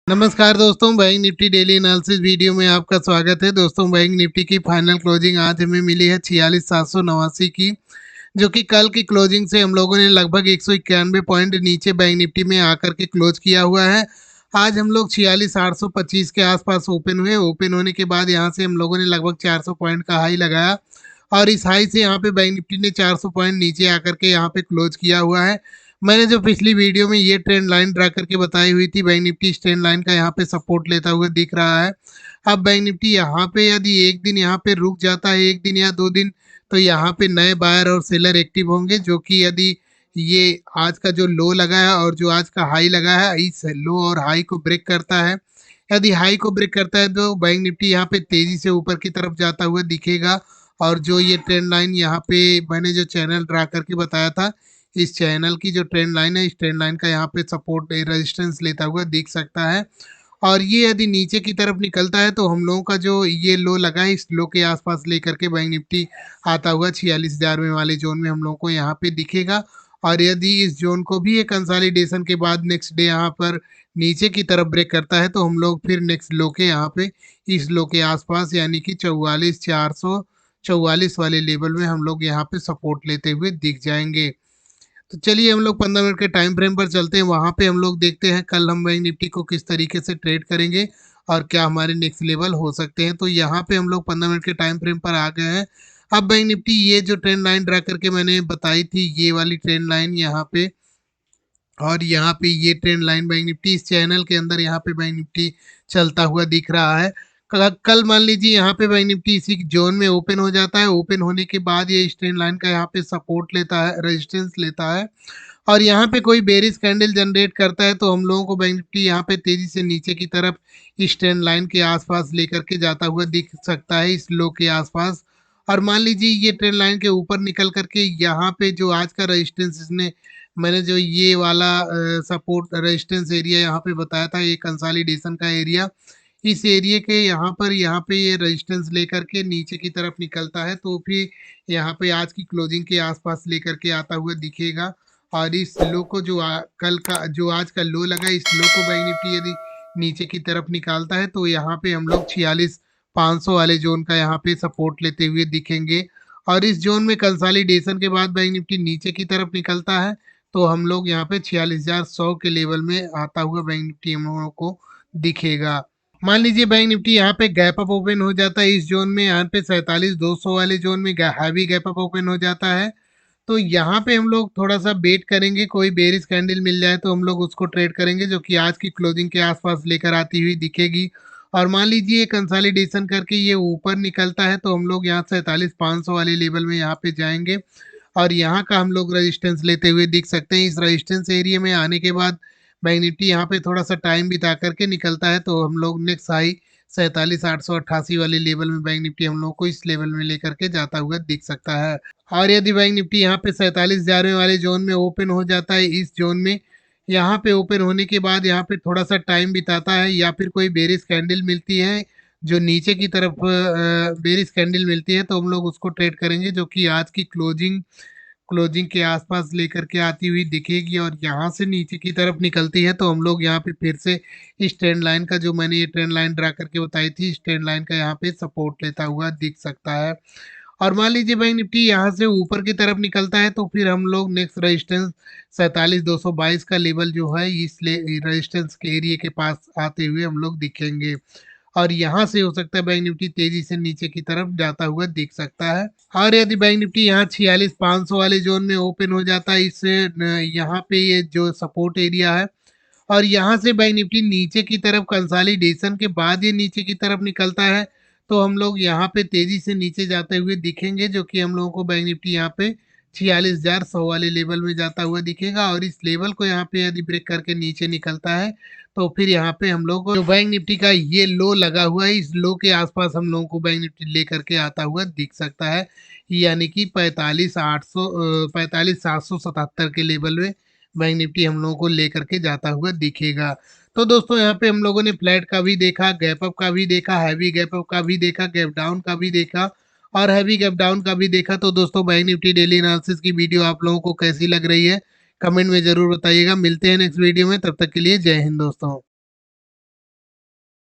नमस्कार दोस्तों, bank Nifty daily analysis video में आपका स्वागत है। दोस्तों, बैंक निफ्टी की फाइनल क्लोजिंग आज हमें मिली है 46,789 की, जो कि कल की क्लोजिंग से हम लोगों ने लगभग 191 पॉइंट नीचे बैंक निफ्टी में आकर के क्लोज किया हुआ है। आज हम लोग 46,825 के आसपास ओपन हुए। ओपन होने के बाद यहाँ से हम लोगों ने लगभग 400 पॉइंट का हाई लगाया और इस हाई से यहाँ पे बैंक निफ्टी ने 400 पॉइंट नीचे आकर के यहाँ पे क्लोज किया हुआ है। मैंने जो पिछली वीडियो में ये ट्रेंड लाइन ड्रा करके बताई हुई थी, बैंक निफ्टी इस ट्रेंड लाइन का यहाँ पे सपोर्ट लेता हुआ दिख रहा है। अब बैंक निफ्टी यहाँ पे यदि एक दिन यहाँ पे रुक जाता है, एक दिन या 2 दिन, तो यहाँ पे नए बायर और सेलर एक्टिव होंगे, जो कि यदि ये आज का जो लो लगा है और जो आज का हाई लगा है, इस लो और हाई को ब्रेक करता है। यदि हाई को ब्रेक करता है तो बैंक निफ्टी यहाँ पे तेजी से ऊपर की तरफ जाता हुआ दिखेगा और जो ये ट्रेंड लाइन यहाँ पे मैंने जो चैनल ड्रा करके बताया था, इस चैनल की जो ट्रेंड लाइन है, इस ट्रेंड लाइन का यहाँ पे सपोर्ट रेजिस्टेंस लेता हुआ दिख सकता है। और ये यदि नीचे की तरफ निकलता है तो हम लोगों का जो ये लो लगा है, इस लो के आसपास लेकर के बैंक निफ्टी आता हुआ 46,000 में वाले जोन में हम लोगों को यहाँ पे दिखेगा। और यदि इस जोन को भी एक कंसोलिडेशन के बाद नेक्स्ट डे यहाँ पर नीचे की तरफ ब्रेक करता है तो हम लोग फिर नेक्स्ट लो के यहाँ पे इस लो के आसपास यानी कि 44,444 वाले लेवल में हम लोग यहाँ पे सपोर्ट लेते हुए दिख जाएंगे। तो चलिए हम लोग 15 मिनट के टाइम फ्रेम पर चलते हैं। वहाँ पे हम लोग देखते हैं कल हम बैंक निफ्टी को किस तरीके से ट्रेड करेंगे और क्या हमारे नेक्स्ट लेवल हो सकते हैं। तो यहाँ पे हम लोग 15 मिनट के टाइम फ्रेम पर आ गए हैं। अब बैंक निफ्टी ये जो ट्रेंड लाइन ड्रा करके मैंने बताई थी, ये वाली ट्रेंड लाइन यहाँ पे और यहाँ पे ये ट्रेंड लाइन बैंक निफ्टी इस चैनल के अंदर यहाँ पे बैंक निफ्टी चलता हुआ दिख रहा है। कल मान लीजिए यहाँ पे बैंक निफ्टी इसी जोन में ओपन हो जाता है। ओपन होने के बाद ये इस ट्रेंड लाइन का यहाँ पे सपोर्ट लेता है, रेजिस्टेंस लेता है और यहाँ पे कोई बेरिश कैंडल जनरेट करता है तो हम लोगों को बैंक निफ्टी यहाँ पे तेजी से नीचे की तरफ इस ट्रेंड लाइन के आसपास लेकर के जाता हुआ दिख सकता है, इस लो के आसपास। और मान लीजिए ये ट्रेंड लाइन के ऊपर निकल करके यहाँ पे जो आज का रेजिस्टेंस इसने मैंने जो ये वाला सपोर्ट रेजिस्टेंस एरिया यहाँ पे बताया था, ये कंसोलिडेशन का एरिया, इस एरिया के यहाँ पे ये रेजिस्टेंस लेकर के नीचे की तरफ निकलता है तो फिर यहाँ पे आज की क्लोजिंग के आसपास लेकर के आता हुआ दिखेगा। और इस लो को जो कल का जो आज का लो लगा, इस लो को बैंक निफ्टी यदि नीचे की तरफ निकालता है तो यहाँ पे हम लोग 46,500 वाले जोन का यहाँ पे सपोर्ट लेते हुए दिखेंगे। और इस जोन में कंसोलिडेशन के बाद बैंक निफ्टी नीचे की तरफ निकलता है तो हम लोग यहाँ पे 46,100 के लेवल में आता हुआ बैंक निफ्टी हम लोगों को दिखेगा। मान लीजिए बैंक निफ्टी यहाँ पे गैप अप ओपन हो जाता है इस जोन में, यहाँ पे 47,200 वाले जोन में हैवी गैप अप ओपन हो जाता है तो यहाँ पे हम लोग थोड़ा सा वेट करेंगे, कोई बेरिश कैंडल मिल जाए तो हम लोग उसको ट्रेड करेंगे, जो कि आज की क्लोजिंग के आसपास लेकर आती हुई दिखेगी। और मान लीजिए कंसोलिडेशन करके ये ऊपर निकलता है तो हम लोग यहाँ 47,500 वाले लेवल में यहाँ पे जाएंगे और यहाँ का हम लोग रेजिस्टेंस लेते हुए दिख सकते हैं। इस रेजिस्टेंस एरिया में आने के बाद बैंक निफ्टी यहाँ पे थोड़ा सा टाइम बिता करके निकलता है तो हम लोग नेक्स्ट हाई 47,888 वाले लेवल में बैंक निफ्टी हम लोग को इस लेवल में लेकर के जाता हुआ दिख सकता है। और यदि बैंक निफ्टी यहाँ पे 47,000 वाले जोन में ओपन हो जाता है, इस जोन में यहाँ पे ओपन होने के बाद यहाँ पे थोड़ा सा टाइम बिताता है या फिर कोई बेरिश कैंडल मिलती है जो नीचे की तरफ बेरिश कैंडल मिलती है तो हम लोग उसको ट्रेड करेंगे, जो कि आज की क्लोजिंग क्लोजिंग के आसपास लेकर के आती हुई दिखेगी। और यहाँ से नीचे की तरफ निकलती है तो हम लोग यहाँ पे फिर से इस ट्रेंड लाइन का जो मैंने ये ट्रेंड लाइन ड्रा करके बताई थी, इस ट्रेंड लाइन का यहाँ पे सपोर्ट लेता हुआ दिख सकता है। और मान लीजिए बैंक निफ्टी यहाँ से ऊपर की तरफ निकलता है तो फिर हम लोग नेक्स्ट रेजिस्टेंस 47,222 का लेवल जो है इस रेजिस्टेंस के एरिया के पास आते हुए हम लोग दिखेंगे और यहाँ से हो सकता है बैंक निफ्टी तेजी से नीचे की तरफ जाता हुआ दिख सकता है। और यदि बैंक निफ्टी यहाँ 46,500 वाले जोन में ओपन हो जाता है, इससे यहाँ पे ये जो सपोर्ट एरिया है और यहाँ से बैंक निफ्टी नीचे की तरफ कंसोलिडेशन के बाद ये नीचे की तरफ निकलता है तो हम लोग यहाँ पे तेजी से नीचे जाते हुए दिखेंगे, जो कि हम लोगों को बैंक निफ्टी यहाँ पे 46,100 वाले लेवल में जाता हुआ दिखेगा। और इस लेवल को यहाँ पे यदि ब्रेक करके नीचे निकलता है तो फिर यहाँ पे हम लोग जो बैंक निफ्टी का ये लो लगा हुआ है, इस लो के आसपास हम लोगों को बैंक निफ्टी ले करके आता हुआ दिख सकता है, यानी कि 45,777 के लेवल में बैंक निफ्टी हम लोगों को लेकर के जाता हुआ दिखेगा। तो दोस्तों यहाँ पे हम लोगों ने फ्लैट का भी देखा, गैप अप का भी देखा, हैवी गैप अप का भी देखा, गैप डाउन का भी देखा और हैवी गैप डाउन का भी देखा। तो दोस्तों बैंक निफ्टी डेली एनालिसिस की वीडियो आप लोगों को कैसी लग रही है, कमेंट में ज़रूर बताइएगा। मिलते हैं नेक्स्ट वीडियो में, तब तक के लिए जय हिंद दोस्तों।